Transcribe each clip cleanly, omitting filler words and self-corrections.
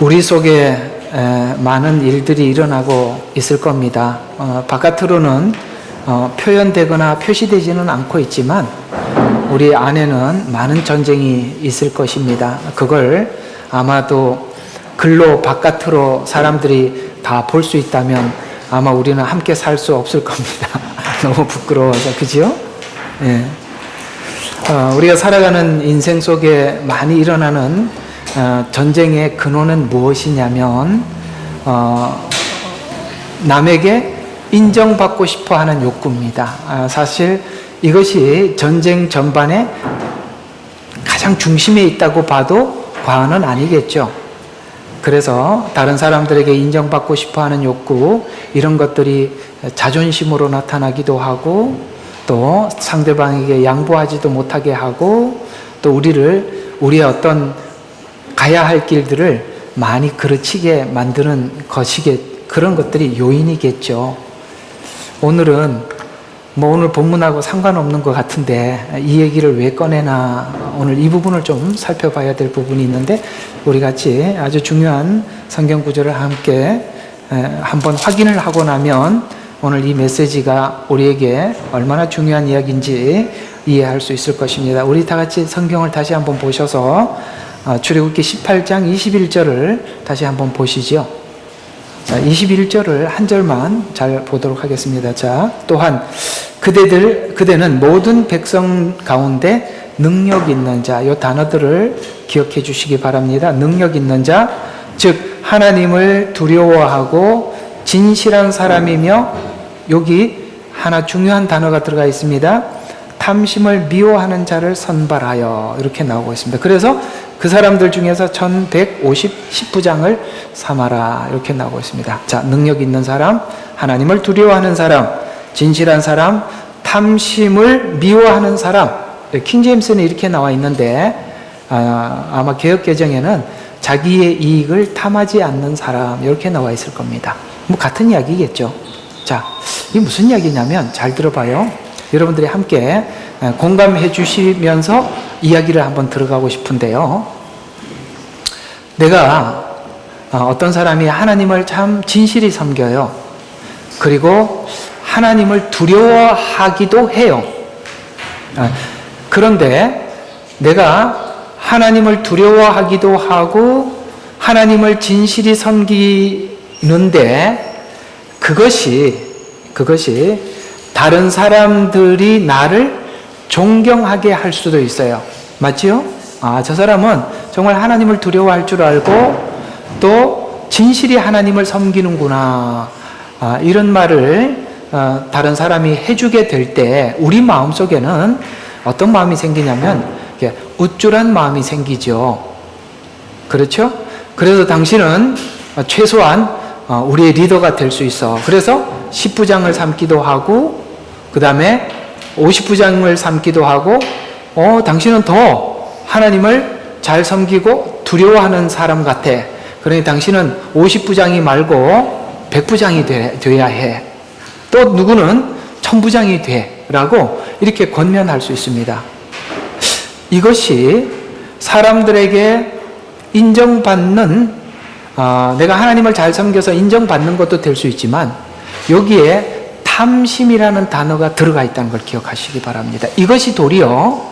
우리 속에 많은 일들이 일어나고 있을 겁니다. 바깥으로는 표현되거나 표시되지는 않고 있지만 우리 안에는 많은 전쟁이 있을 것입니다. 그걸 아마도 글로 바깥으로 사람들이 다 볼 수 있다면 아마 우리는 함께 살 수 없을 겁니다. 너무 부끄러워서, 그죠? 예. 우리가 살아가는 인생 속에 많이 일어나는 전쟁의 근원은 무엇이냐면 남에게 인정받고 싶어 하는 욕구입니다. 사실 이것이 전쟁 전반에 가장 중심에 있다고 봐도 과언은 아니겠죠. 그래서 다른 사람들에게 인정받고 싶어 하는 욕구, 이런 것들이 자존심으로 나타나기도 하고, 또 상대방에게 양보하지도 못하게 하고, 또 우리의 어떤 가야 할 길들을 많이 그르치게 만드는 그런 것들이 요인이겠죠. 오늘은 오늘 본문하고 상관없는 것 같은데 이 얘기를 왜 꺼내나, 오늘 이 부분을 좀 살펴봐야 될 부분이 있는데, 우리 같이 아주 중요한 성경 구절을 함께 한번 확인을 하고 나면 오늘 이 메시지가 우리에게 얼마나 중요한 이야기인지 이해할 수 있을 것입니다. 우리 다 같이 성경을 다시 한번 보셔서 출애굽기 18장 21절을 다시 한번 보시죠. 자, 21절을 한 절만 잘 보도록 하겠습니다. 자, 또한 그대는 모든 백성 가운데 능력 있는 자, 이 단어들을 기억해 주시기 바랍니다. 능력 있는 자, 즉 하나님을 두려워하고 진실한 사람이며, 여기 하나 중요한 단어가 들어가 있습니다. 탐심을 미워하는 자를 선발하여, 이렇게 나오고 있습니다. 그래서 그 사람들 중에서 1150부장을 삼아라, 이렇게 나오고 있습니다. 자, 능력 있는 사람, 하나님을 두려워하는 사람, 진실한 사람, 탐심을 미워하는 사람. 킹제임스는 이렇게 나와 있는데 아마 개역개정에는 자기의 이익을 탐하지 않는 사람, 이렇게 나와 있을 겁니다. 같은 이야기겠죠. 자, 이게 무슨 이야기냐면, 잘 들어봐요. 여러분들이 함께 공감해 주시면서 이야기를 한번 들어가고 싶은데요. 내가 어떤 사람이 하나님을 참 진실히 섬겨요. 그리고 하나님을 두려워하기도 해요. 그런데 내가 하나님을 두려워하기도 하고 하나님을 진실히 섬기는데 그것이 다른 사람들이 나를 존경하게 할 수도 있어요. 맞지요? 저 사람은 정말 하나님을 두려워할 줄 알고 또 진실히 하나님을 섬기는구나. 이런 말을 다른 사람이 해주게 될 때 우리 마음속에는 어떤 마음이 생기냐면 우쭐한 마음이 생기죠. 그렇죠? 그래서 당신은 최소한 우리의 리더가 될 수 있어. 그래서 10부장을 삼기도 하고, 그 다음에 50부장을 삼기도 하고, 당신은 더 하나님을 잘 섬기고 두려워하는 사람 같아. 그러니 당신은 50부장이 말고 100부장이 돼야 해. 또 누구는 1000부장이 돼. 라고 이렇게 권면할 수 있습니다. 이것이 사람들에게 인정받는, 내가 하나님을 잘 섬겨서 인정받는 것도 될 수 있지만, 여기에 탐심이라는 단어가 들어가 있다는 걸 기억하시기 바랍니다. 이것이 도리어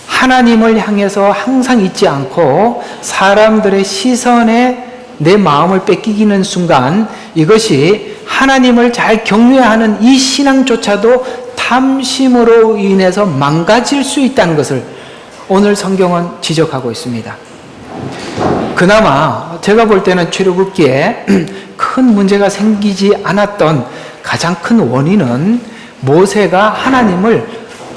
하나님을 향해서 항상 있지 않고 사람들의 시선에 내 마음을 뺏기는 순간, 이것이 하나님을 잘 경외하는 이 신앙조차도 탐심으로 인해서 망가질 수 있다는 것을 오늘 성경은 지적하고 있습니다. 그나마 제가 볼 때는 출애굽기에 큰 문제가 생기지 않았던 가장 큰 원인은 모세가 하나님을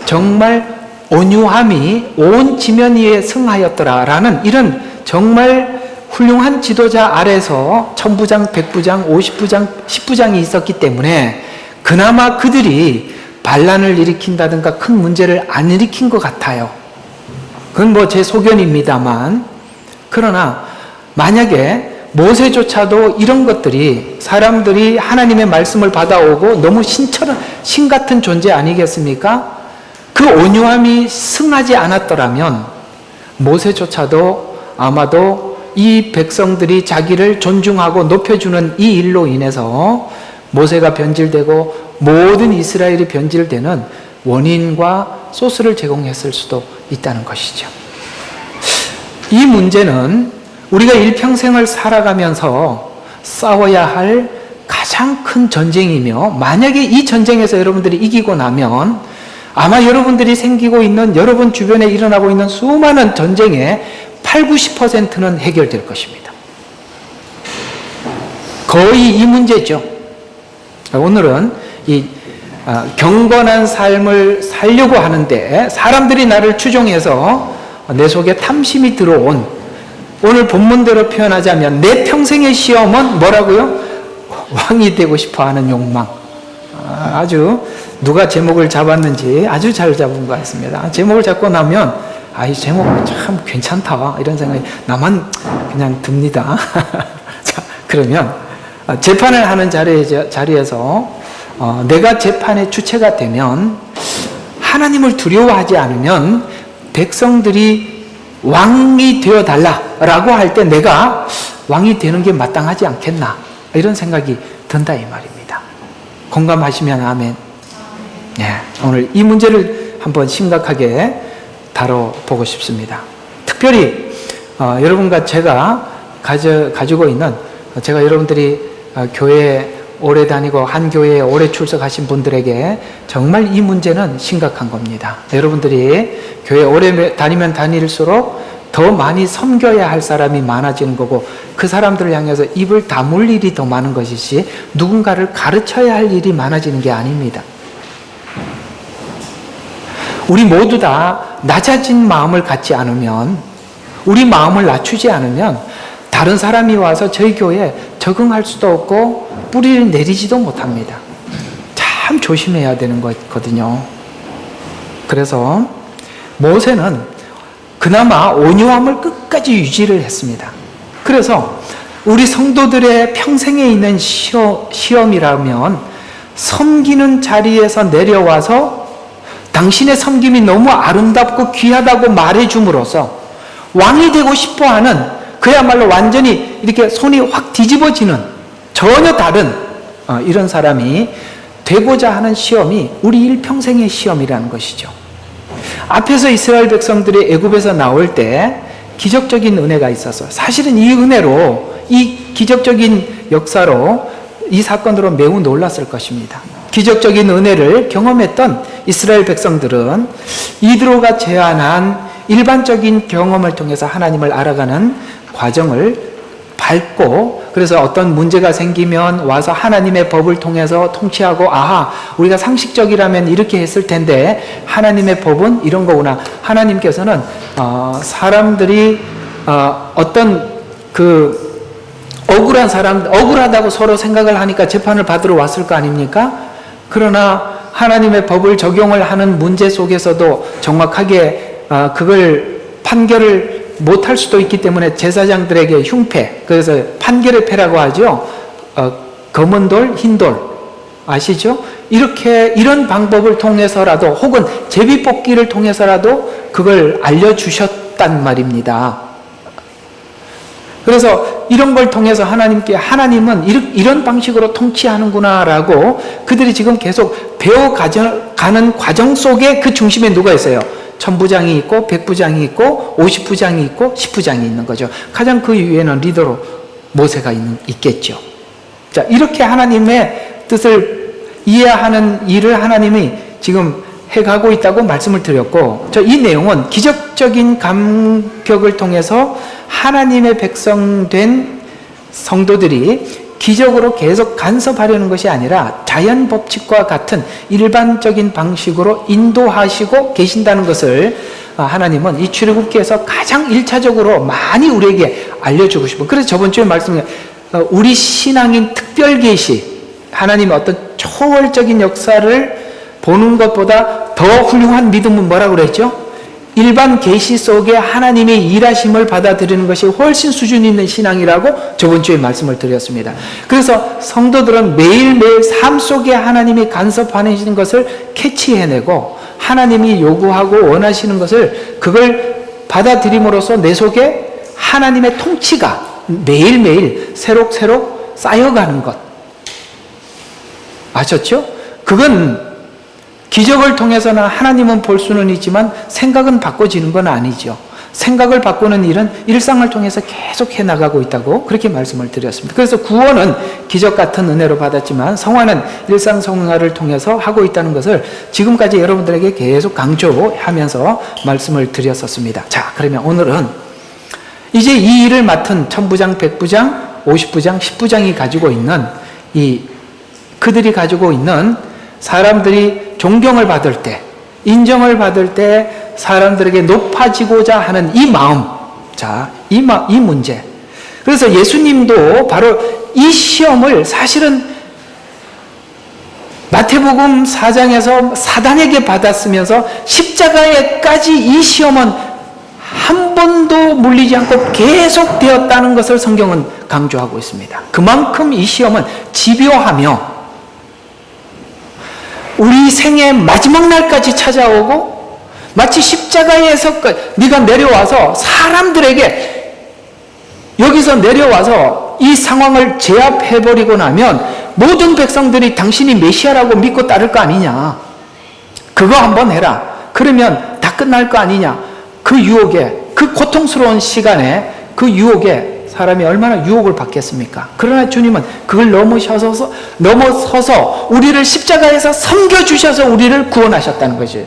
정말 온유함이 온 지면 위에 승하였더라라는 이런 정말 훌륭한 지도자 아래서 1000부장, 100부장, 50부장, 10부장이 있었기 때문에 그나마 그들이 반란을 일으킨다든가 큰 문제를 안 일으킨 것 같아요. 그건 제 소견입니다만, 그러나 만약에 모세조차도 이런 것들이 사람들이 하나님의 말씀을 받아오고 너무 신 같은 존재 아니겠습니까? 그 온유함이 승하지 않았더라면 모세조차도 아마도 이 백성들이 자기를 존중하고 높여주는 이 일로 인해서 모세가 변질되고 모든 이스라엘이 변질되는 원인과 소스를 제공했을 수도 있다는 것이죠. 이 문제는 우리가 일평생을 살아가면서 싸워야 할 가장 큰 전쟁이며, 만약에 이 전쟁에서 여러분들이 이기고 나면 아마 여러분들이 생기고 있는, 여러분 주변에 일어나고 있는 수많은 전쟁의 80~90%는 해결될 것입니다. 거의 이 문제죠. 오늘은 이 경건한 삶을 살려고 하는데 사람들이 나를 추종해서 내 속에 탐심이 들어온, 오늘 본문대로 표현하자면 내 평생의 시험은 뭐라고요? 왕이 되고 싶어하는 욕망. 아주 누가 제목을 잡았는지 아주 잘 잡은 것 같습니다. 제목을 잡고 나면 이 제목 참 괜찮다 이런 생각이 나만 그냥 듭니다. 자, 그러면 재판을 하는 자리에서 내가 재판의 주체가 되면 하나님을 두려워하지 않으면 백성들이 왕이 되어달라라고 할 때 내가 왕이 되는 게 마땅하지 않겠나, 이런 생각이 든다 이 말입니다. 공감하시면 아멘. 네, 오늘 이 문제를 한번 심각하게 다뤄보고 싶습니다. 특별히 여러분과 제가 가지고 있는, 제가 여러분들이 교회에 오래 다니고 한 교회에 오래 출석하신 분들에게 정말 이 문제는 심각한 겁니다. 여러분들이 교회에 오래 다니면 다닐수록 더 많이 섬겨야 할 사람이 많아지는 거고, 그 사람들을 향해서 입을 다물 일이 더 많은 것이지 누군가를 가르쳐야 할 일이 많아지는 게 아닙니다. 우리 모두 다 낮아진 마음을 갖지 않으면, 우리 마음을 낮추지 않으면 다른 사람이 와서 저희 교회에 적응할 수도 없고 뿌리를 내리지도 못합니다. 참 조심해야 되는 거거든요. 그래서 모세는 그나마 온유함을 끝까지 유지를 했습니다. 그래서 우리 성도들의 평생에 있는 시험이라면 섬기는 자리에서 내려와서 당신의 섬김이 너무 아름답고 귀하다고 말해줌으로써 왕이 되고 싶어하는, 그야말로 완전히 이렇게 손이 확 뒤집어지는 전혀 다른 이런 사람이 되고자 하는 시험이 우리 일평생의 시험이라는 것이죠. 앞에서 이스라엘 백성들이 애굽에서 나올 때 기적적인 은혜가 있어서, 사실은 이 은혜로, 이 기적적인 역사로, 이 사건으로 매우 놀랐을 것입니다. 기적적인 은혜를 경험했던 이스라엘 백성들은 이드로가 제안한 일반적인 경험을 통해서 하나님을 알아가는 과정을 밟고, 그래서 어떤 문제가 생기면 와서 하나님의 법을 통해서 통치하고, 아하, 우리가 상식적이라면 이렇게 했을 텐데 하나님의 법은 이런 거구나. 하나님께서는 사람들이 어떤 그 억울한 사람, 억울하다고 서로 생각을 하니까 재판을 받으러 왔을 거 아닙니까? 그러나 하나님의 법을 적용을 하는 문제 속에서도 정확하게 그걸 판결을 못할 수도 있기 때문에 제사장들에게 흉패, 그래서 판결의 패라고 하죠. 검은 돌, 흰 돌 아시죠? 이런 방법을 통해서라도, 혹은 제비뽑기를 통해서라도 그걸 알려주셨단 말입니다. 그래서 이런 걸 통해서 하나님은 이런 방식으로 통치하는구나라고 그들이 지금 계속 배워가는 과정 속에 그 중심에 누가 있어요? 천부장이 있고, 백부장이 있고, 50부장이 있고, 10부장이 있는 거죠. 가장 그 위에는 리더로 모세가 있겠죠. 자, 이렇게 하나님의 뜻을 이해하는 일을 하나님이 지금 해가고 있다고 말씀을 드렸고, 이 내용은 기적적인 감격을 통해서 하나님의 백성된 성도들이 기적으로 계속 간섭하려는 것이 아니라 자연 법칙과 같은 일반적인 방식으로 인도하시고 계신다는 것을 하나님은 이 출애굽기에서 가장 1차적으로 많이 우리에게 알려주고 싶어요. 그래서 저번 주에 말씀드린 우리 신앙인 특별 계시, 하나님의 어떤 초월적인 역사를 보는 것보다 더 훌륭한 믿음은 뭐라고 그랬죠? 일반 계시 속에 하나님의 일하심을 받아들이는 것이 훨씬 수준 있는 신앙이라고 저번 주에 말씀을 드렸습니다. 그래서 성도들은 매일매일 삶 속에 하나님이 간섭하시는 것을 캐치해내고, 하나님이 요구하고 원하시는 것을 그걸 받아들임으로써 내 속에 하나님의 통치가 매일매일 새록새록 쌓여가는 것. 아셨죠? 그건 기적을 통해서는 하나님은 볼 수는 있지만 생각은 바꿔지는 건 아니죠. 생각을 바꾸는 일은 일상을 통해서 계속 해나가고 있다고 그렇게 말씀을 드렸습니다. 그래서 구원은 기적 같은 은혜로 받았지만 성화는 일상 성화를 통해서 하고 있다는 것을 지금까지 여러분들에게 계속 강조하면서 말씀을 드렸었습니다. 자, 그러면 오늘은 이제 이 일을 맡은 천부장, 백부장, 50부장, 10부장이 가지고 있는 그들이 가지고 있는 사람들이 존경을 받을 때, 인정을 받을 때 사람들에게 높아지고자 하는 이 마음, 자, 이 문제. 그래서 예수님도 바로 이 시험을 사실은 마태복음 4장에서 사단에게 받았으면서 십자가에까지 이 시험은 한 번도 물리지 않고 계속 되었다는 것을 성경은 강조하고 있습니다. 그만큼 이 시험은 집요하며 우리 생의 마지막 날까지 찾아오고 마치 십자가에서 네가 내려와서 사람들에게 여기서 내려와서 이 상황을 제압해버리고 나면 모든 백성들이 당신이 메시아라고 믿고 따를 거 아니냐. 그거 한번 해라. 그러면 다 끝날 거 아니냐. 그 유혹에, 그 고통스러운 시간에 그 유혹에 사람이 얼마나 유혹을 받겠습니까? 그러나 주님은 그걸 넘어서서 우리를 십자가에서 섬겨주셔서 우리를 구원하셨다는 거지.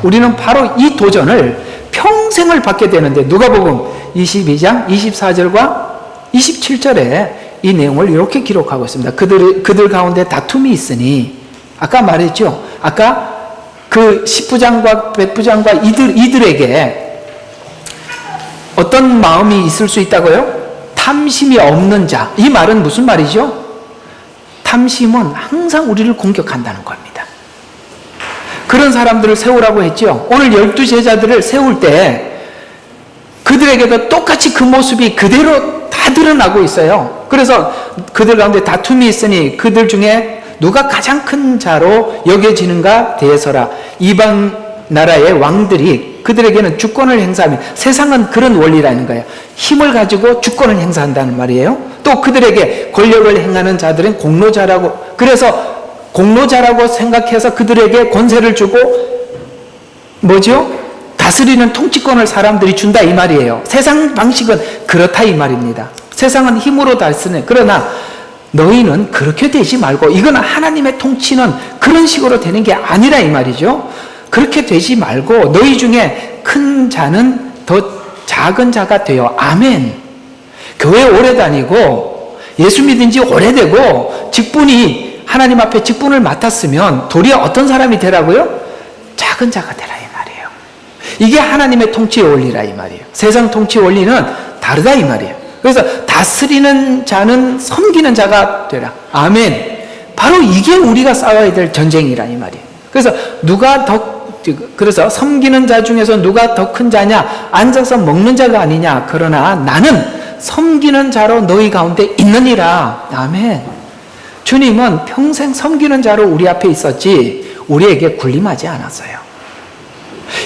우리는 바로 이 도전을 평생을 받게 되는데 누가복음 22장 24절과 27절에 이 내용을 이렇게 기록하고 있습니다. 그들 가운데 다툼이 있으니 아까 말했죠. 아까 그 10부장과 100부장과 이들에게 어떤 마음이 있을 수 있다고요? 탐심이 없는 자. 이 말은 무슨 말이죠? 탐심은 항상 우리를 공격한다는 겁니다. 그런 사람들을 세우라고 했죠. 오늘 12제자들을 세울 때 그들에게도 똑같이 그 모습이 그대로 다 드러나고 있어요. 그래서 그들 가운데 다툼이 있으니 그들 중에 누가 가장 큰 자로 여겨지는가 대해서라. 이방 나라의 왕들이 그들에게는 주권을 행사하며, 세상은 그런 원리라는 거예요. 힘을 가지고 주권을 행사한다는 말이에요. 또 그들에게 권력을 행하는 자들은 공로자라고, 그래서 공로자라고 생각해서 그들에게 권세를 주고 뭐죠? 다스리는 통치권을 사람들이 준다 이 말이에요. 세상 방식은 그렇다 이 말입니다. 세상은 힘으로 다스리는, 그러나 너희는 그렇게 되지 말고, 이건 하나님의 통치는 그런 식으로 되는 게 아니라 이 말이죠. 그렇게 되지 말고 너희 중에 큰 자는 더 작은 자가 되어. 아멘. 교회 오래 다니고 예수 믿은 지 오래되고 직분이 하나님 앞에 직분을 맡았으면 도리어 어떤 사람이 되라고요? 작은 자가 되라 이 말이에요. 이게 하나님의 통치의 원리라 이 말이에요. 세상 통치 원리는 다르다 이 말이에요. 그래서 다스리는 자는 섬기는 자가 되라. 아멘. 바로 이게 우리가 싸워야 될 전쟁이라 이 말이에요. 그래서 섬기는 자 중에서 누가 더 큰 자냐? 앉아서 먹는 자가 아니냐? 그러나 나는 섬기는 자로 너희 가운데 있느니라. 아멘. 주님은 평생 섬기는 자로 우리 앞에 있었지 우리에게 군림하지 않았어요.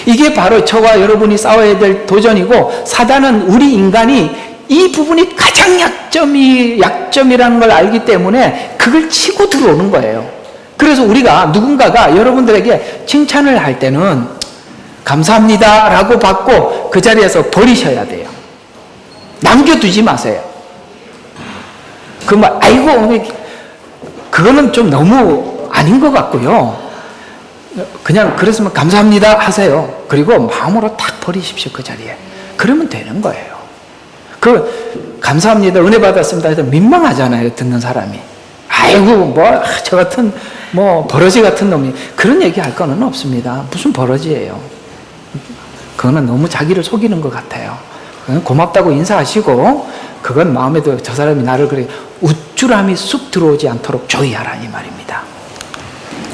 이게 바로 저와 여러분이 싸워야 될 도전이고, 사단은 우리 인간이 이 부분이 가장 약점이라는 걸 알기 때문에 그걸 치고 들어오는 거예요. 그래서 우리가 누군가가 여러분들에게 칭찬을 할 때는 감사합니다 라고 받고 그 자리에서 버리셔야 돼요. 남겨두지 마세요. 아이고 그거는 좀 너무 아닌 것 같고요. 그냥 그랬으면 감사합니다 하세요. 그리고 마음으로 딱 버리십시오 그 자리에. 그러면 되는 거예요. 감사합니다 은혜 받았습니다 해서 민망하잖아요 듣는 사람이. 아이고 저 같은 버러지 같은 놈이 그런 얘기 할 거는 없습니다. 무슨 버러지예요. 그거는 너무 자기를 속이는 것 같아요. 그건 고맙다고 인사하시고, 그건 마음에도 저 사람이 나를 그래 우쭐함이 쑥 들어오지 않도록 조의하라 이 말입니다.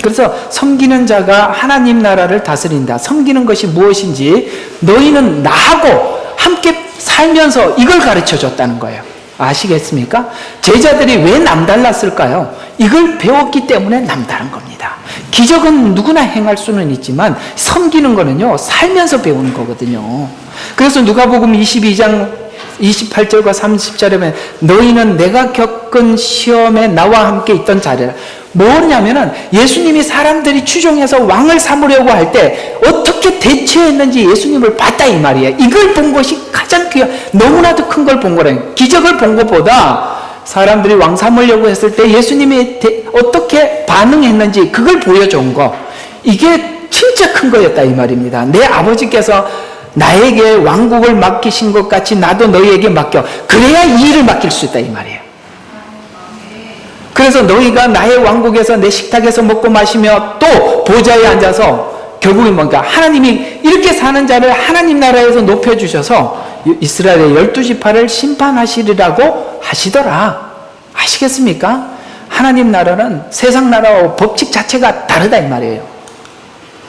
그래서 섬기는 자가 하나님 나라를 다스린다. 섬기는 것이 무엇인지 너희는 나하고 함께 살면서 이걸 가르쳐 줬다는 거예요. 아시겠습니까? 제자들이 왜 남달랐을까요? 이걸 배웠기 때문에 남다른 겁니다. 기적은 누구나 행할 수는 있지만 섬기는 거는요 살면서 배우는 거거든요. 그래서 누가복음 22장 28절과 30절에 보면 너희는 내가 겪은 시험에 나와 함께 있던 자리라. 뭐냐면은 예수님이 사람들이 추종해서 왕을 삼으려고 할 때 어떻게 대처했는지 예수님을 봤다 이 말이에요. 이걸 본 것이 가장 너무나도 큰 걸 본 거라요. 기적을 본 것보다 사람들이 왕 삼으려고 했을 때 예수님이 어떻게 반응했는지 그걸 보여준 거, 이게 진짜 큰 거였다 이 말입니다. 내 아버지께서 나에게 왕국을 맡기신 것 같이 나도 너희에게 맡겨. 그래야 이 일을 맡길 수 있다 이 말이에요. 그래서 너희가 나의 왕국에서 내 식탁에서 먹고 마시며 또 보좌에 앉아서 결국엔 뭔가 하나님이 이렇게 사는 자를 하나님 나라에서 높여주셔서 이스라엘의 12지파를 심판하시리라고 하시더라. 아시겠습니까? 하나님 나라는 세상 나라와 법칙 자체가 다르다 이 말이에요.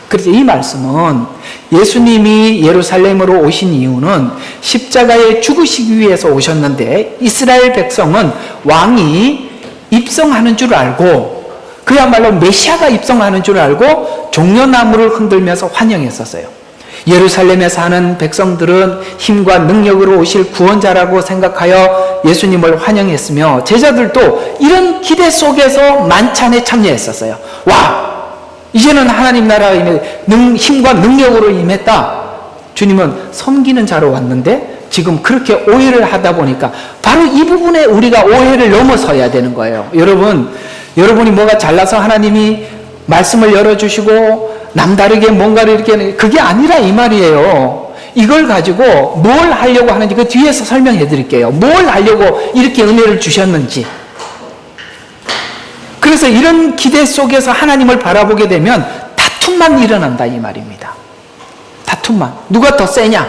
그래서 이 말씀은 예수님이 예루살렘으로 오신 이유는 십자가에 죽으시기 위해서 오셨는데 이스라엘 백성은 왕이 입성하는 줄 알고 그야말로 메시아가 입성하는 줄 알고 종려나무를 흔들면서 환영했었어요. 예루살렘에 사는 백성들은 힘과 능력으로 오실 구원자라고 생각하여 예수님을 환영했으며 제자들도 이런 기대 속에서 만찬에 참여했었어요. 와! 이제는 하나님 나라의 힘과 능력으로 임했다. 주님은 섬기는 자로 왔는데 지금 그렇게 오해를 하다 보니까 바로 이 부분에 우리가 오해를 넘어서야 되는 거예요. 여러분이 뭐가 잘나서 하나님이 말씀을 열어주시고 남다르게 뭔가를 이렇게 그게 아니라 이 말이에요. 이걸 가지고 뭘 하려고 하는지 그 뒤에서 설명해 드릴게요. 뭘 하려고 이렇게 은혜를 주셨는지. 그래서 이런 기대 속에서 하나님을 바라보게 되면 다툼만 일어난다 이 말입니다. 다툼만. 누가 더 세냐?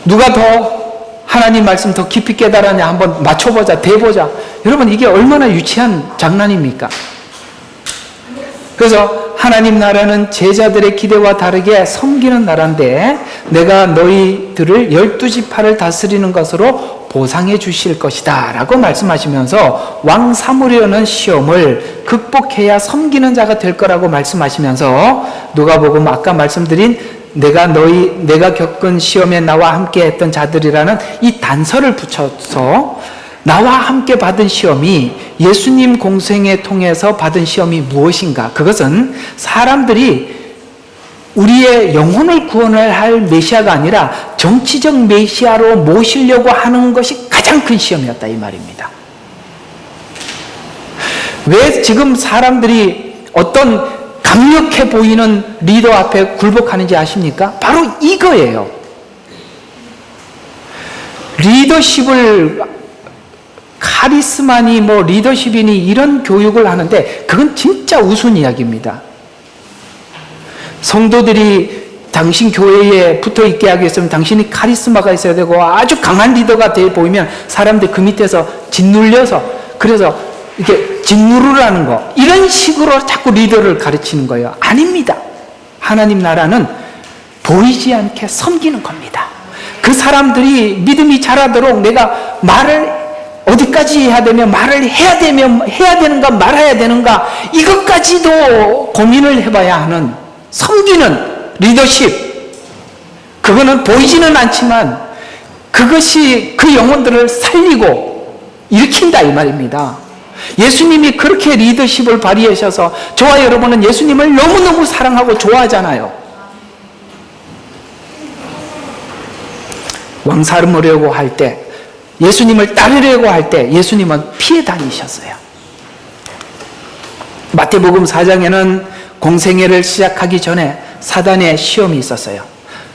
누가 더 하나님 말씀 더 깊이 깨달았냐? 한번 맞춰보자, 대보자. 여러분 이게 얼마나 유치한 장난입니까? 그래서 하나님 나라는 제자들의 기대와 다르게 섬기는 나라인데 내가 너희들을 12지파를 다스리는 것으로 보상해 주실 것이다 라고 말씀하시면서 왕 삼으려는 시험을 극복해야 섬기는 자가 될 거라고 말씀하시면서 누가복음 아까 말씀드린 내가 겪은 시험에 나와 함께 했던 자들이라는 이 단서를 붙여서 나와 함께 받은 시험이 예수님 공생애 통해서 받은 시험이 무엇인가? 그것은 사람들이 우리의 영혼을 구원을 할 메시아가 아니라 정치적 메시아로 모시려고 하는 것이 가장 큰 시험이었다 이 말입니다. 왜 지금 사람들이 어떤 강력해 보이는 리더 앞에 굴복하는지 아십니까? 바로 이거예요. 리더십을 카리스마니 뭐 리더십이니 이런 교육을 하는데 그건 진짜 우스운 이야기입니다. 성도들이 당신 교회에 붙어 있게 하기 위해서는 당신이 카리스마가 있어야 되고 아주 강한 리더가 돼 보이면 사람들 그 밑에서 짓눌려서 그래서 이렇게 짓누르라는 거 이런 식으로 자꾸 리더를 가르치는 거예요. 아닙니다. 하나님 나라는 보이지 않게 섬기는 겁니다. 그 사람들이 믿음이 자라도록 내가 말을 어디까지 해야 되면 말을 해야 되는가 말아야 되는가 이것까지도 고민을 해봐야 하는 섬기는 리더십, 그거는 보이지는 않지만 그것이 그 영혼들을 살리고 일으킨다 이 말입니다. 예수님이 그렇게 리더십을 발휘하셔서 저와 여러분은 예수님을 너무너무 사랑하고 좋아하잖아요. 왕 삼으려고 할 때, 예수님을 따르려고 할 때 예수님은 피해 다니셨어요. 마태복음 4장에는 공생애를 시작하기 전에 사단의 시험이 있었어요.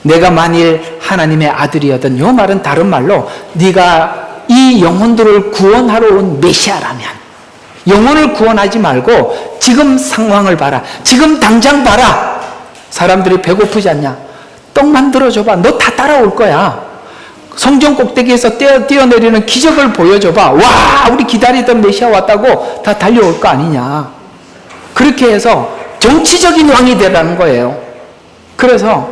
내가 만일 하나님의 아들이었던, 이 말은 다른 말로 네가 이 영혼들을 구원하러 온 메시아라면 영혼을 구원하지 말고 지금 상황을 봐라. 지금 당장 봐라. 사람들이 배고프지 않냐? 떡 만들어줘봐. 너 다 따라올 거야. 성전 꼭대기에서 뛰어내리는 기적을 보여줘봐. 와, 우리 기다리던 메시아 왔다고 다 달려올 거 아니냐. 그렇게 해서 정치적인 왕이 되라는 거예요. 그래서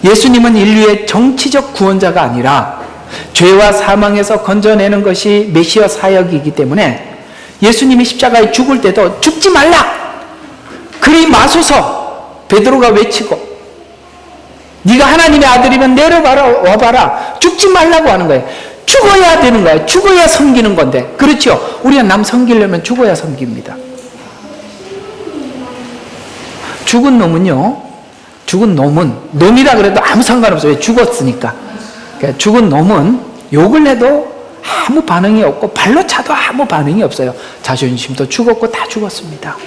예수님은 인류의 정치적 구원자가 아니라 죄와 사망에서 건져내는 것이 메시아 사역이기 때문에 예수님이 십자가에 죽을 때도 죽지 말라! 그리 마소서! 베드로가 외치고 네가 하나님의 아들이면 내려와라, 와봐라. 죽지 말라고 하는 거예요. 죽어야 되는 거예요. 죽어야 섬기는 건데. 그렇죠? 우리가 남 섬기려면 죽어야 섬깁니다. 죽은 놈은요, 죽은 놈은, 놈이라 그래도 아무 상관없어요. 죽었으니까. 그러니까 죽은 놈은 욕을 해도 아무 반응이 없고 발로 차도 아무 반응이 없어요. 자존심도 죽었고 다 죽었습니다.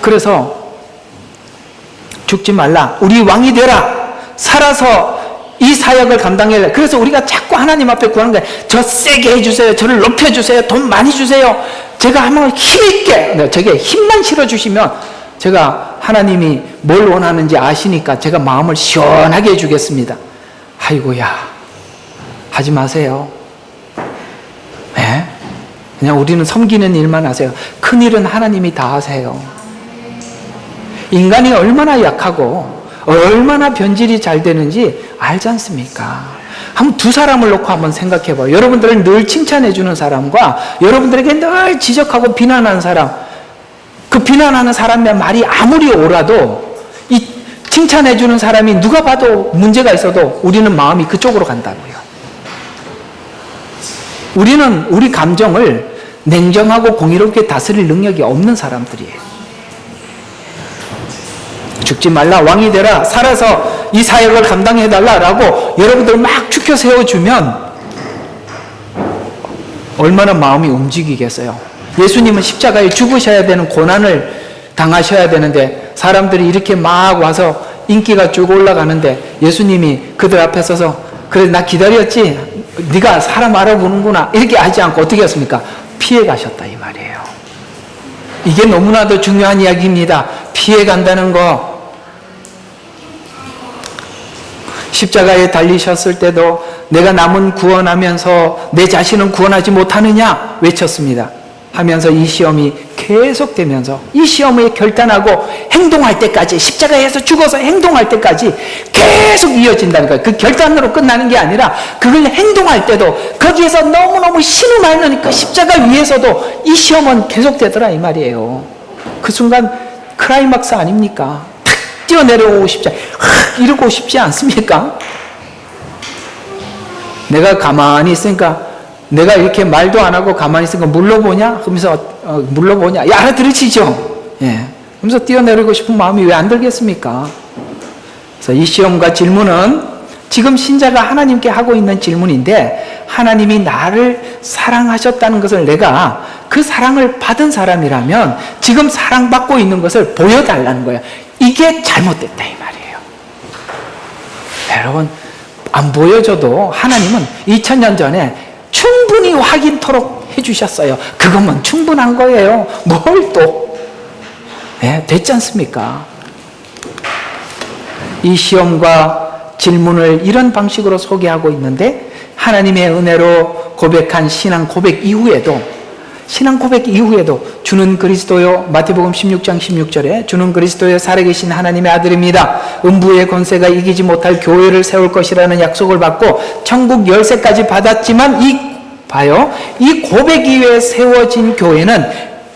그래서 죽지 말라. 우리 왕이 되라. 살아서 이 사역을 감당해야. 그래서 우리가 자꾸 하나님 앞에 구하는 거예요. 저 세게 해주세요. 저를 높여주세요. 돈 많이 주세요. 제가 한번 힘있게, 저게 힘만 실어주시면 제가 하나님이 뭘 원하는지 아시니까 제가 마음을 시원하게 해주겠습니다. 아이고야, 하지 마세요. 네? 그냥 우리는 섬기는 일만 하세요. 큰 일은 하나님이 다 하세요. 인간이 얼마나 약하고 얼마나 변질이 잘 되는지 알지 않습니까? 한번 두 사람을 놓고 한번 생각해 봐요. 여러분들을 늘 칭찬해 주는 사람과 여러분들에게 늘 지적하고 비난하는 사람, 그 비난하는 사람의 말이 아무리 옳아도 이 칭찬해 주는 사람이 누가 봐도 문제가 있어도 우리는 마음이 그쪽으로 간다고요. 우리는 우리 감정을 냉정하고 공의롭게 다스릴 능력이 없는 사람들이에요. 죽지 말라, 왕이 되라, 살아서 이 사역을 감당해달라라고 여러분들 막 축켜 세워주면 얼마나 마음이 움직이겠어요. 예수님은 십자가에 죽으셔야 되는 고난을 당하셔야 되는데 사람들이 이렇게 막 와서 인기가 쭉 올라가는데 예수님이 그들 앞에 서서 그래 나 기다렸지? 네가 사람 알아보는구나 이렇게 하지 않고 어떻게 했습니까? 피해 가셨다 이 말이에요. 이게 너무나도 중요한 이야기입니다. 피해 간다는 거. 십자가에 달리셨을 때도 내가 남은 구원하면서 내 자신은 구원하지 못하느냐 외쳤습니다. 하면서 이 시험이 계속되면서 이 시험에 결단하고 행동할 때까지, 십자가에서 죽어서 행동할 때까지 계속 이어진다는 거예요. 그 결단으로 끝나는 게 아니라 그걸 행동할 때도 거기에서 너무너무 신음하는 그 십자가 위에서도 이 시험은 계속되더라 이 말이에요. 그 순간 클라이막스 아닙니까? 탁 뛰어내려오고 싶지, 이러고 싶지 않습니까? 내가 가만히 있으니까, 내가 이렇게 말도 안 하고 가만히 있으니까 물러보냐? 그러면서 물러보냐? 알아들으시죠? 예. 그러면서 뛰어내리고 싶은 마음이 왜 안 들겠습니까? 그래서 이 시험과 질문은 지금 신자가 하나님께 하고 있는 질문인데, 하나님이 나를 사랑하셨다는 것을 내가 그 사랑을 받은 사람이라면 지금 사랑받고 있는 것을 보여달라는 거예요. 이게 잘못됐다 이 말이에요. 여러분, 안 보여줘도 하나님은 2000년 전에 충분히 확인토록 해주셨어요. 그것만 충분한 거예요. 뭘 또? 네, 됐지 않습니까? 이 시험과 질문을 이런 방식으로 소개하고 있는데, 하나님의 은혜로 고백한 신앙 고백 이후에도 주는 그리스도요, 마태복음 16장 16절에 주는 그리스도요 살아계신 하나님의 아들입니다. 음부의 권세가 이기지 못할 교회를 세울 것이라는 약속을 받고 천국 열쇠까지 받았지만 이 고백 이후에 세워진 교회는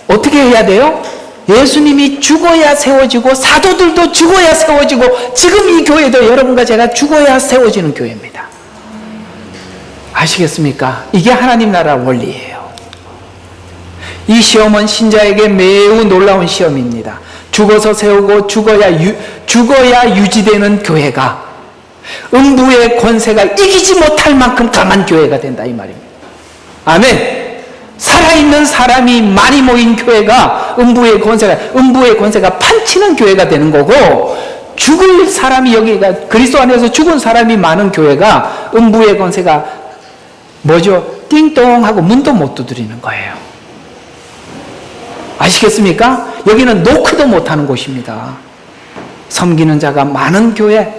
어떻게 해야 돼요? 예수님이 죽어야 세워지고 사도들도 죽어야 세워지고 지금 이 교회도 여러분과 제가 죽어야 세워지는 교회입니다. 아시겠습니까? 이게 하나님 나라 원리예요. 이 시험은 신자에게 매우 놀라운 시험입니다. 죽어서 세우고 죽어야 유지되는 교회가 음부의 권세가 이기지 못할 만큼 강한 교회가 된다 이 말입니다. 아멘. 살아있는 사람이 많이 모인 교회가 음부의 권세가 판치는 교회가 되는 거고, 죽을 사람이 여기가 그리스도 안에서 죽은 사람이 많은 교회가 음부의 권세가 뭐죠? 띵동하고 문도 못 두드리는 거예요. 아시겠습니까? 여기는 노크도 못하는 곳입니다. 섬기는 자가 많은 교회,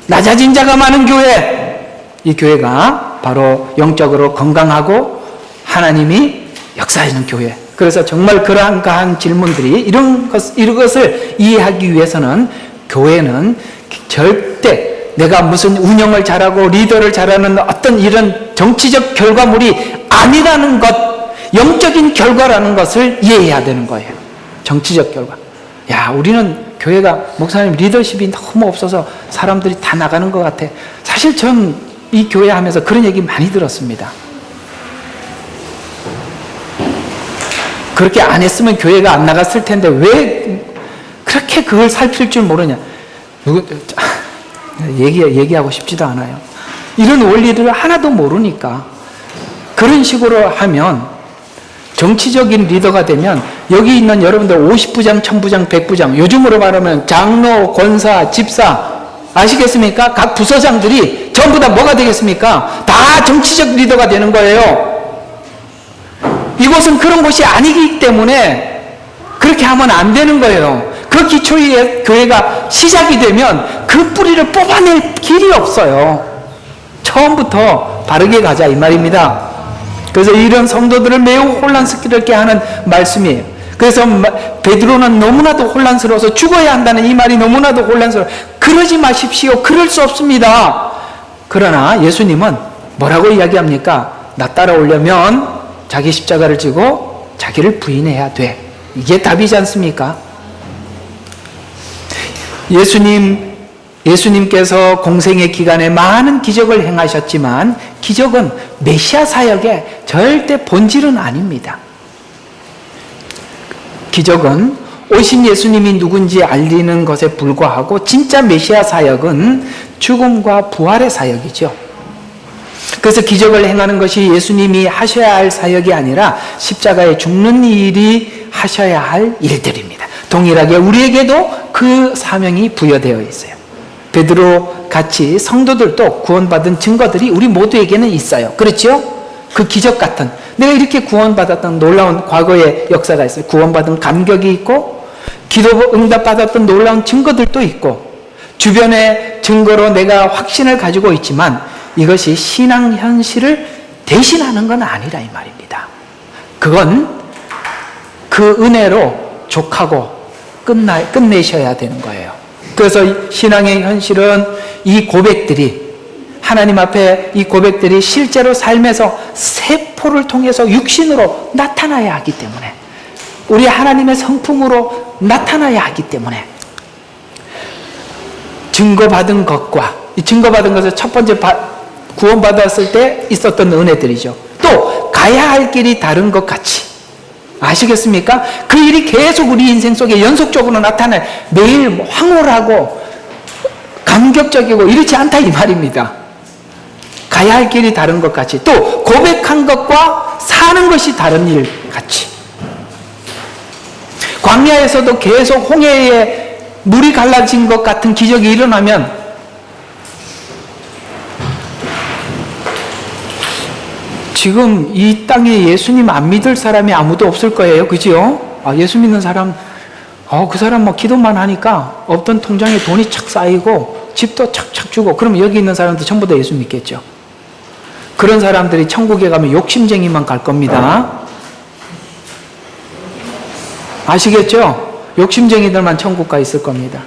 낮아진 자가 많은 교회, 이 교회가 바로 영적으로 건강하고 하나님이 역사하시는 교회. 그래서 정말 그러한 질문들이 이런 것을 이해하기 위해서는 교회는 절대 내가 무슨 운영을 잘하고 리더를 잘하는 어떤 이런 정치적 결과물이 아니라는 것, 영적인 결과라는 것을 이해해야 되는 거예요. 정치적 결과. 야, 우리는 교회가 목사님 리더십이 너무 없어서 사람들이 다 나가는 것 같아. 사실 전 이 교회 하면서 그런 얘기 많이 들었습니다. 그렇게 안 했으면 교회가 안 나갔을 텐데 왜 그렇게 그걸 살필 줄 모르냐. 얘기하고 싶지도 않아요. 이런 원리를 하나도 모르니까 그런 식으로 하면 정치적인 리더가 되면 여기 있는 여러분들 50부장, 1000부장, 100부장, 요즘으로 말하면 장로, 권사, 집사 아시겠습니까? 각 부서장들이 전부 다 뭐가 되겠습니까? 다 정치적 리더가 되는 거예요. 이곳은 그런 곳이 아니기 때문에 그렇게 하면 안 되는 거예요. 그 기초의 교회가 시작이 되면 그 뿌리를 뽑아낼 길이 없어요. 처음부터 바르게 가자 이 말입니다. 그래서 이런 성도들을 매우 혼란스럽게 하는 말씀이에요. 그래서 베드로는 너무나도 혼란스러워서 죽어야 한다는 이 말이 너무나도 혼란스러워. 그러지 마십시오. 그럴 수 없습니다. 그러나 예수님은 뭐라고 이야기합니까? 나 따라오려면 자기 십자가를 지고 자기를 부인해야 돼. 이게 답이지 않습니까? 예수님께서 공생의 기간에 많은 기적을 행하셨지만 기적은 메시아 사역의 절대 본질은 아닙니다. 기적은 오신 예수님이 누군지 알리는 것에 불과하고 진짜 메시아 사역은 죽음과 부활의 사역이죠. 그래서 기적을 행하는 것이 예수님이 하셔야 할 사역이 아니라 십자가에 죽는 일이 하셔야 할 일들입니다. 동일하게 우리에게도 그 사명이 부여되어 있어요. 베드로 같이 성도들도 구원받은 증거들이 우리 모두에게는 있어요. 그렇죠? 그 기적 같은 내가 이렇게 구원받았던 놀라운 과거의 역사가 있어요. 구원받은 감격이 있고 기도 응답받았던 놀라운 증거들도 있고 주변의 증거로 내가 확신을 가지고 있지만 이것이 신앙 현실을 대신하는 건 아니라 이 말입니다. 그건 그 은혜로 족하고 끝내셔야 되는 거예요. 그래서 신앙의 현실은 이 고백들이 하나님 앞에 이 고백들이 실제로 삶에서 세포를 통해서 육신으로 나타나야 하기 때문에 우리 하나님의 성품으로 나타나야 하기 때문에 증거받은 것과 이 증거받은 것을 첫 번째 구원받았을 때 있었던 은혜들이죠. 또 가야 할 길이 다른 것 같이 아시겠습니까? 그 일이 계속 우리 인생 속에 연속적으로 나타나요. 매일 황홀하고 감격적이고 이렇지 않다 이 말입니다. 가야 할 길이 다른 것 같이 또 고백한 것과 사는 것이 다른 일 같이 광야에서도 계속 홍해에 물이 갈라진 것 같은 기적이 일어나면 지금 이 땅에 예수님 안 믿을 사람이 아무도 없을 거예요. 그죠? 예수 믿는 사람 그 사람 뭐 기도만 하니까 없던 통장에 돈이 착 쌓이고 집도 착착 주고 그러면 여기 있는 사람들 전부 다 예수 믿겠죠. 그런 사람들이 천국에 가면 욕심쟁이만 갈 겁니다. 아시겠죠? 욕심쟁이들만 천국 가 있을 겁니다.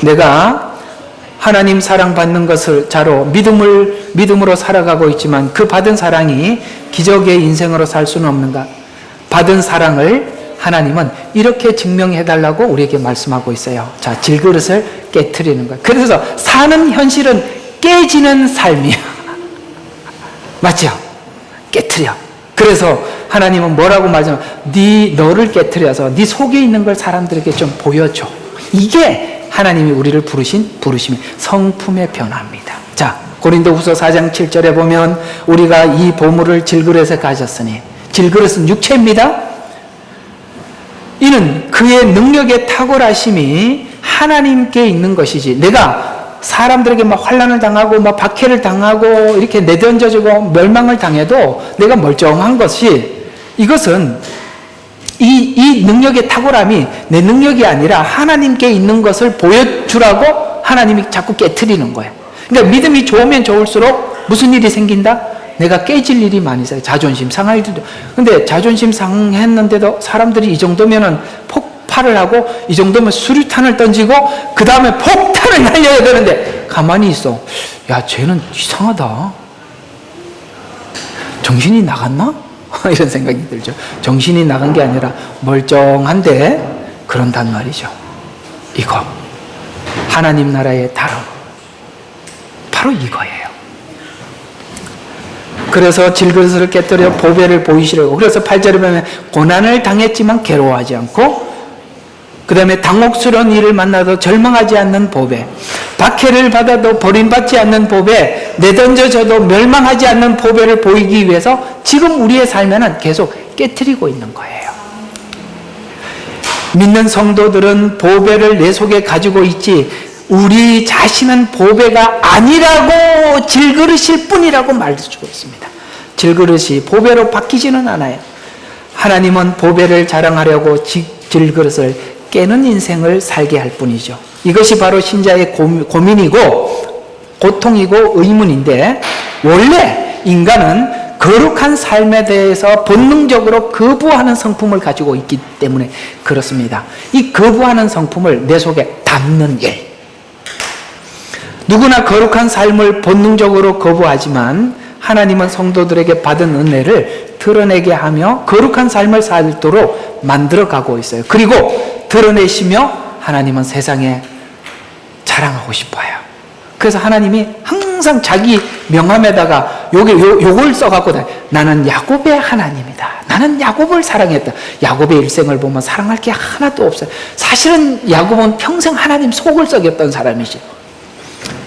내가 하나님 사랑받는 것을 자로 믿음으로 살아가고 있지만 그 받은 사랑이 기적의 인생으로 살 수는 없는가? 받은 사랑을 하나님은 이렇게 증명해달라고 우리에게 말씀하고 있어요. 자, 질그릇을 깨트리는 거예요. 그래서 사는 현실은 깨지는 삶이야. 맞죠? 깨트려. 그래서 하나님은 뭐라고 말하냐면 너를 깨트려서 네 속에 있는 걸 사람들에게 좀 보여줘. 이게 하나님이 우리를 부르신 부르심이 성품의 변화입니다. 자, 고린도후서 4장 7절에 보면 우리가 이 보물을 질그릇에 가졌으니 질그릇은 육체입니다. 이는 그의 능력의 탁월하심이 하나님께 있는 것이지 내가 사람들에게 막 환난을 당하고 막 박해를 당하고 이렇게 내던져지고 멸망을 당해도 내가 멀쩡한 것이 이것은 이 능력의 탁월함이 내 능력이 아니라 하나님께 있는 것을 보여주라고 하나님이 자꾸 깨트리는 거예요. 그러니까 믿음이 좋으면 좋을수록 무슨 일이 생긴다? 내가 깨질 일이 많이 생겨요. 자존심 상할 일도. 근데 자존심 상했는데도 사람들이 이 정도면은 폭발을 하고 이 정도면 수류탄을 던지고 그 다음에 폭탄을 날려야 되는데 가만히 있어. 야, 쟤는 이상하다. 정신이 나갔나? 이런 생각이 들죠. 정신이 나간 게 아니라 멀쩡한데 그런단 말이죠. 이거 하나님 나라의 다름 바로 이거예요. 그래서 질그릇을 깨뜨려 보배를 보이시려고. 그래서 8절에 보면 고난을 당했지만 괴로워하지 않고, 그 다음에 당혹스러운 일을 만나도 절망하지 않는 보배, 박해를 받아도 버림받지 않는 보배, 내던져져도 멸망하지 않는 보배를 보이기 위해서 지금 우리의 삶에는 계속 깨트리고 있는 거예요. 믿는 성도들은 보배를 내 속에 가지고 있지, 우리 자신은 보배가 아니라고 질그릇일 뿐이라고 말해주고 있습니다. 질그릇이 보배로 바뀌지는 않아요. 하나님은 보배를 자랑하려고 질그릇을 깨는 인생을 살게 할 뿐이죠. 이것이 바로 신자의 고민이고 고통이고 의문인데, 원래 인간은 거룩한 삶에 대해서 본능적으로 거부하는 성품을 가지고 있기 때문에 그렇습니다. 이 거부하는 성품을 내 속에 담는 일. 누구나 거룩한 삶을 본능적으로 거부하지만 하나님은 성도들에게 받은 은혜를 드러내게 하며 거룩한 삶을 살도록 만들어가고 있어요. 그리고 드러내시며 하나님은 세상에 자랑하고 싶어요. 그래서 하나님이 항상 자기 명함에다가 요걸 써갖고 나는 야곱의 하나님이다. 나는 야곱을 사랑했다. 야곱의 일생을 보면 사랑할 게 하나도 없어요. 사실은 야곱은 평생 하나님 속을 썩였던 사람이죠.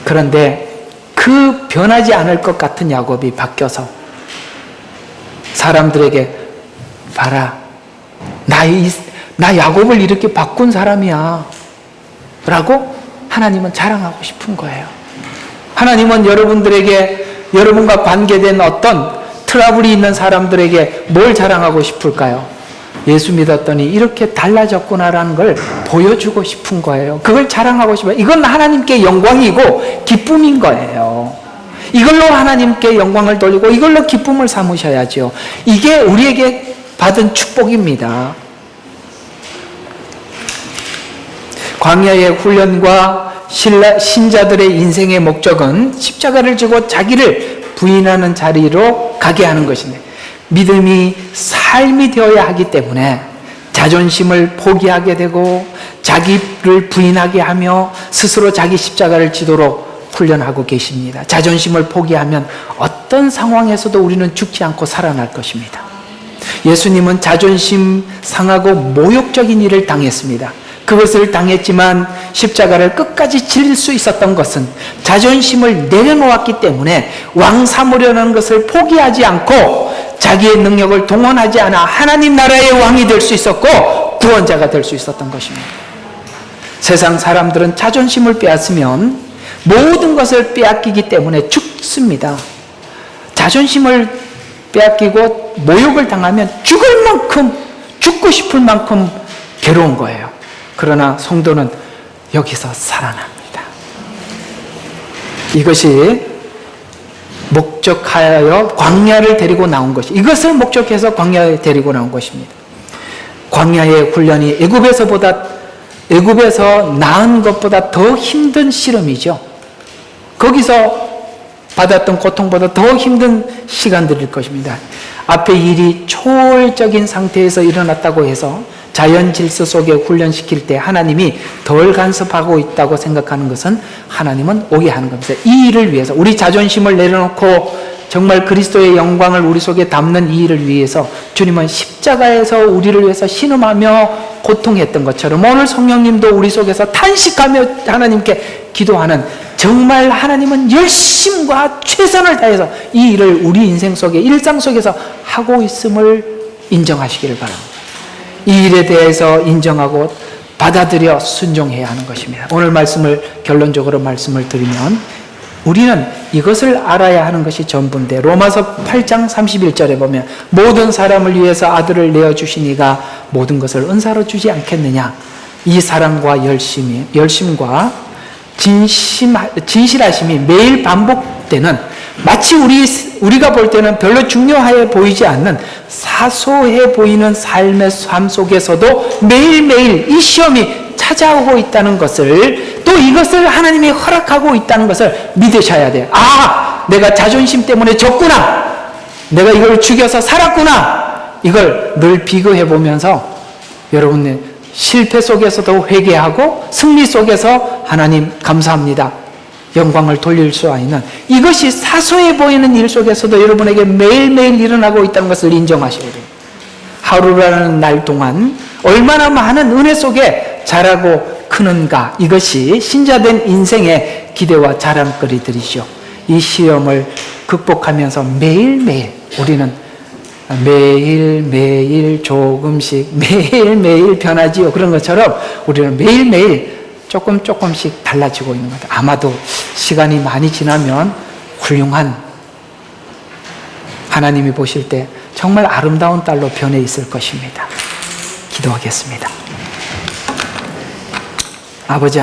그런데 그 변하지 않을 것 같은 야곱이 바뀌어서 사람들에게 봐라, 나 야곱을 이렇게 바꾼 사람이야 라고 하나님은 자랑하고 싶은 거예요. 하나님은 여러분과 관계된 어떤 트러블이 있는 사람들에게 뭘 자랑하고 싶을까요? 예수 믿었더니 이렇게 달라졌구나라는 걸 보여주고 싶은 거예요. 그걸 자랑하고 싶어요. 이건 하나님께 영광이고 기쁨인 거예요. 이걸로 하나님께 영광을 돌리고 이걸로 기쁨을 삼으셔야죠. 이게 우리에게 받은 축복입니다. 광야의 훈련과 신자들의 인생의 목적은 십자가를 지고 자기를 부인하는 자리로 가게 하는 것인데, 믿음이 삶이 되어야 하기 때문에 자존심을 포기하게 되고 자기를 부인하게 하며 스스로 자기 십자가를 지도록 훈련하고 계십니다. 자존심을 포기하면 어떤 상황에서도 우리는 죽지 않고 살아날 것입니다. 예수님은 자존심 상하고 모욕적인 일을 당했습니다. 그것을 당했지만 십자가를 끝까지 질 수 있었던 것은 자존심을 내려놓았기 때문에 왕 삼으려는 것을 포기하지 않고 자기의 능력을 동원하지 않아 하나님 나라의 왕이 될 수 있었고 구원자가 될 수 있었던 것입니다. 세상 사람들은 자존심을 빼앗으면 모든 것을 빼앗기기 때문에 죽습니다. 자존심을 빼앗기고 모욕을 당하면 죽을 만큼, 죽고 싶을 만큼 괴로운 거예요. 그러나 성도는 여기서 살아납니다. 이것이 목적하여 광야를 데리고 나온 것이, 이것을 목적해서 광야에 데리고 나온 것입니다. 광야의 훈련이 애굽에서 나은 것보다 더 힘든 실험이죠. 거기서 받았던 고통보다 더 힘든 시간들일 것입니다. 앞에 일이 초월적인 상태에서 일어났다고 해서 자연 질서 속에 훈련시킬 때 하나님이 덜 간섭하고 있다고 생각하는 것은 하나님은 오게 하는 겁니다. 이 일을 위해서, 우리 자존심을 내려놓고 정말 그리스도의 영광을 우리 속에 담는 이 일을 위해서 주님은 십자가에서 우리를 위해서 신음하며 고통했던 것처럼 오늘 성령님도 우리 속에서 탄식하며 하나님께 기도하는, 정말 하나님은 열심과 최선을 다해서 이 일을 우리 인생 속에, 일상 속에서 하고 있음을 인정하시기를 바랍니다. 이 일에 대해서 인정하고 받아들여 순종해야 하는 것입니다. 오늘 말씀을 결론적으로 말씀을 드리면 우리는 이것을 알아야 하는 것이 전부인데, 로마서 8장 31절에 보면 모든 사람을 위해서 아들을 내어주시니가 모든 것을 은사로 주지 않겠느냐. 이 사랑과 열심과 진실하심이 매일 반복되는, 마치 우리가 볼 때는 별로 중요해 보이지 않는 사소해 보이는 삶의 삶 속에서도 매일매일 이 시험이 찾아오고 있다는 것을, 또 이것을 하나님이 허락하고 있다는 것을 믿으셔야 돼요. 아, 내가 자존심 때문에 졌구나. 내가 이걸 죽여서 살았구나. 이걸 늘 비교해 보면서 여러분의 실패 속에서도 회개하고 승리 속에서 하나님 감사합니다. 영광을 돌릴 수 있는 이것이 사소해 보이는 일 속에서도 여러분에게 매일매일 일어나고 있다는 것을 인정하셔야 돼요. 하루라는 날 동안 얼마나 많은 은혜 속에 자라고 크는가, 이것이 신자된 인생의 기대와 자랑거리들이죠. 이 시험을 극복하면서 매일매일 우리는 매일매일 조금씩 매일매일 변하지요. 그런 것처럼 우리는 매일매일 조금씩 달라지고 있는 것 같아요. 아마도 시간이 많이 지나면 훌륭한, 하나님이 보실 때 정말 아름다운 딸로 변해 있을 것입니다. 기도하겠습니다. 아버지